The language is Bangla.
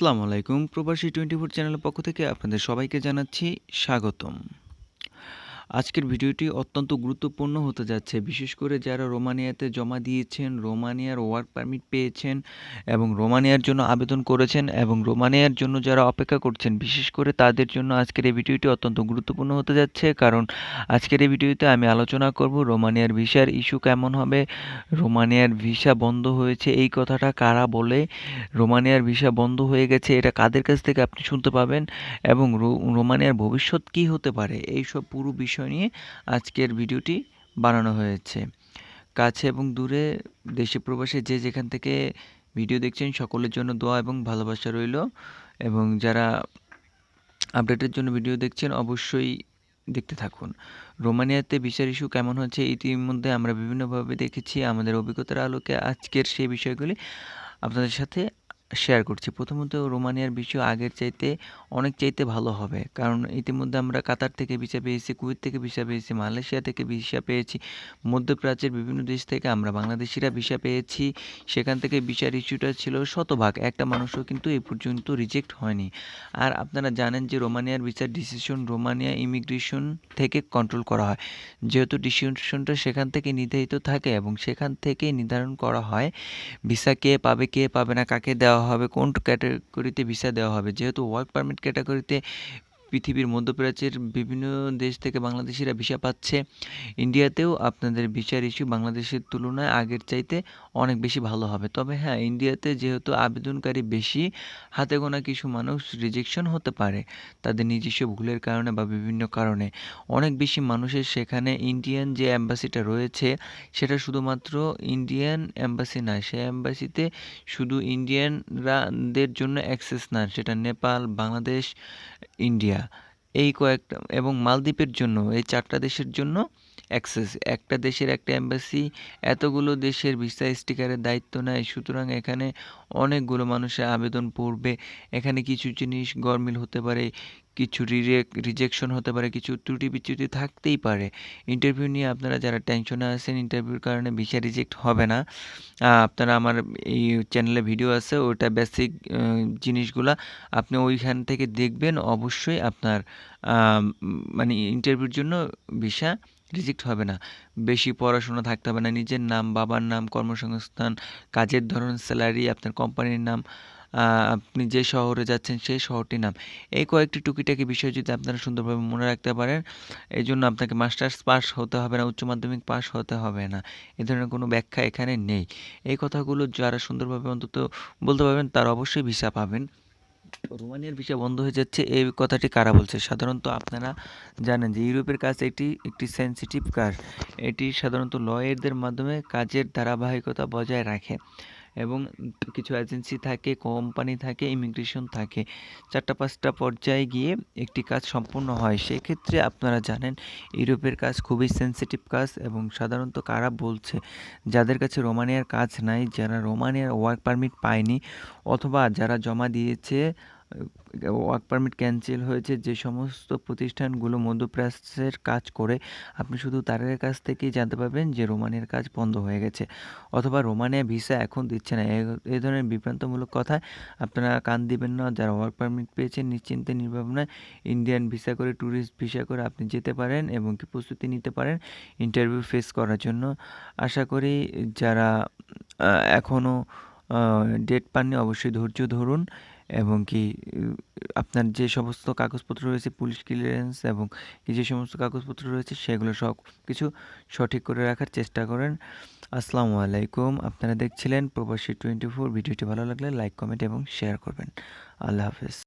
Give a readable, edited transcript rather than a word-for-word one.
আসসালামু আলাইকুম। প্রবাসী 24 চ্যানেলের পক্ষ থেকে আপনাদের সবাইকে জানাচ্ছি স্বাগতম। আজকের ভিডিওটি অত্যন্ত গুরুত্বপূর্ণ হতে যাচ্ছে। বিশেষ করে যারা রোমানিয়াতে জমা দিয়েছেন, রোমানিয়ার ওয়ার্ক পারমিট পেয়েছেন এবং রোমানিয়ার জন্য আবেদন করেছেন এবং রোমানিয়ার জন্য যারা অপেক্ষা করছেন, বিশেষ করে তাদের জন্য আজকের এই ভিডিওটি অত্যন্ত গুরুত্বপূর্ণ হতে যাচ্ছে। কারণ আজকের এই ভিডিওতে আমি আলোচনা করব রোমানিয়ার ভিসার ইস্যু কেমন হবে, রোমানিয়ার ভিসা বন্ধ হয়েছে এই কথাটা কারা বলে, রোমানিয়ার ভিসা বন্ধ হয়ে গেছে এটা কাদের কাছ থেকে আপনি শুনতে পাবেন এবং রোমানিয়ার ভবিষ্যৎ কী হতে পারে, এইসব পুরো বিষয় নিয়ে আজকের ভিডিওটি বানানো হয়েছে। কাছে এবং দূরে, দেশে প্রবাসে যে যেখান থেকে ভিডিও দেখছেন সকলের জন্য দোয়া এবং ভালোবাসা রইল। এবং যারা আপডেটের জন্য ভিডিও দেখছেন অবশ্যই দেখতে থাকুন। রোমানিয়াতে ভিসার ইস্যু কেমন হচ্ছে ইতিমধ্যে আমরা বিভিন্নভাবে দেখেছি। আমাদের অভিজ্ঞতার আলোকে আজকের সেই বিষয়গুলি আপনাদের সাথে শেয়ার করছি। প্রথমত রোমানিয়ার বিষয় আগের চাইতে অনেক চাইতে ভালো হবে, কারণ ইতিমধ্যে আমরা কাতার থেকে ভিসা পেয়েছি, কুয়েত থেকে ভিসা পেয়েছি, মালয়েশিয়া থেকে ভিসা পেয়েছি, মধ্যপ্রাচ্যের বিভিন্ন দেশ থেকে আমরা বাংলাদেশিরা ভিসা পেয়েছি। সেখান থেকে ভিসার ইস্যুটা ছিল শতভাগ, একটা মানুষও কিন্তু এই পর্যন্ত রিজেক্ট হয়নি। আর আপনারা জানেন যে রোমানিয়ার ভিসার ডিসিশন রোমানিয়া ইমিগ্রেশন থেকে কন্ট্রোল করা হয়, যেহেতু ডিসিশনটা সেখান থেকে নির্ধারিত থাকে এবং সেখান থেকে নির্ধারণ করা হয় ভিসা কে পাবে কে পাবে না, কাকে দেওয়া হবে, কোন ক্যাটাগরিতে ভিসা দেওয়া হবে। যেহেতু ওয়ার্ক পারমিট ক্যাটাগরিতে পৃথিবীর মধ্যপ্রাচ্যের বিভিন্ন দেশ থেকে বাংলাদেশিরা ভিসা পাচ্ছে, ইন্ডিয়াতেও আপনাদের ভিসার ইস্যু বাংলাদেশের তুলনায় আগের চাইতে অনেক বেশি ভালো হবে। তবে হ্যাঁ, ইন্ডিয়াতে যেহেতু আবেদনকারী বেশি, হাতে গোনা কিছু মানুষ রিজেকশন হতে পারে তাদের নিজস্ব ভুলের কারণে বা বিভিন্ন কারণে। অনেক বেশি মানুষের সেখানে ইন্ডিয়ান যে অ্যাম্বাসিটা রয়েছে সেটা শুধুমাত্র ইন্ডিয়ান অ্যাম্বাসি না, সে অ্যাম্বাসিতে শুধু ইন্ডিয়ানরাদের জন্য অ্যাক্সেস না, সেটা নেপাল, বাংলাদেশ, ইন্ডিয়া এই কয়েকটা এবং মালদ্বীপের জন্য, এই 4টা দেশের জন্য অ্যাক্সেস। একটা দেশের একটা এম্বাসি এতগুলো দেশের ভিসা স্টিকারের দায়িত্ব নেয়, সুতরাং এখানে অনেকগুলো মানুষের আবেদন পড়বে। এখানে কিছু জিনিস গরমিল হতে পারে, কিছু রিজেকশন হতে পারে, কিছু ত্রুটি বিচ্যুতি থাকতেই পারে। ইন্টারভিউ নিয়ে আপনারা যারা টেনশনে আছেন, ইন্টারভিউর কারণে ভিসা রিজেক্ট হবে না, আপনারা আমার এই চ্যানেলে ভিডিও আছে, ওটা বেসিক জিনিসগুলা আপনি ওইখান থেকে দেখবেন। অবশ্যই আপনার মানে ইন্টারভিউর জন্য ভিসা রিজেক্ট হবে না। বেশি পড়াশোনা থাকতে হবে না, নিজের নাম, বাবার নাম, কর্মসংস্থান, কাজের ধরন, স্যালারি, আপনার কোম্পানির নাম, আপনি যে শহরে যাচ্ছেন সেই শহরটির নাম, এই কয়েকটি টুকিটাকি বিষয় যদি আপনারা সুন্দরভাবে মনে রাখতে পারেন, এই জন্য আপনাকে মাস্টার্স পাস হতে হবে না, উচ্চ মাধ্যমিক পাস হতে হবে না, এ ধরনের কোনো ব্যাখ্যা এখানে নেই। এই কথাগুলো যারা সুন্দরভাবে অন্তত বলতে পারবেন তারা অবশ্যই ভিসা পাবেন। রোমানিয়ার ভিসা বন্ধ হয়ে যাচ্ছে এই কথাটি কারা বলছে? সাধারণত আপনারা জানেন যে ইউরোপের কাজ এটি একটি সেনসিটিভ কাজ। এটি সাধারণত লয়ারদের মাধ্যমে কাজের ধারাবাহিকতা বজায় রাখে এবং কিছু এজেন্সি থাকে, কোম্পানি থাকে, ইমিগ্রেশন থাকে, 4টা-5টা পর্যায়ে গিয়ে একটি কাজ সম্পূর্ণ হয়। সেক্ষেত্রে আপনারা জানেন ইউরোপের কাজ খুবই সেনসিটিভ কাজ এবং সাধারণত কারা বলছে, যাদের কাছে রোমানিয়ার কাজ নাই, যারা রোমানিয়ার ওয়ার্ক পারমিট পায়নি অথবা যারা জমা দিয়েছে ওয়ার্ক পারমিট ক্যান্সেল হয়েছে, যে সমস্ত প্রতিষ্ঠানগুলো মধ্যপ্রাচ্যের কাজ করে, আপনি শুধু তাদের কাছ থেকেই জানতে পারবেন যে রোমানিয়ার কাজ বন্ধ হয়ে গেছে অথবা রোমানিয়া ভিসা এখন দিচ্ছে না। এই ধরনের বিভ্রান্তমূলক কথায় আপনারা কান দিবেন না। যারা ওয়ার্ক পারমিট পেয়েছেন নিশ্চিন্তে নির্ভাবনায় ইন্ডিয়ান ভিসা করে, ট্যুরিস্ট ভিসা করে আপনি যেতে পারেন এবং কি প্রস্তুতি নিতে পারেন ইন্টারভিউ ফেস করার জন্য। আশা করি যারা এখনও ডেট পাননি অবশ্যই ধৈর্য ধরুন এবং কি আপনার যে সমস্ত কাগজপত্র রয়েছে, পুলিশ ক্লিয়ারেন্স এবং যে সমস্ত কাগজপত্র রয়েছে সেগুলো সব কিছু সঠিক করে রাখার চেষ্টা করেন। আসসালামু আলাইকুম। আপনারা দেখছিলেন প্রবাসী 24। ভিডিওটি ভালো লাগলে লাইক, কমেন্ট এবং শেয়ার করবেন। আল্লাহ হাফেজ।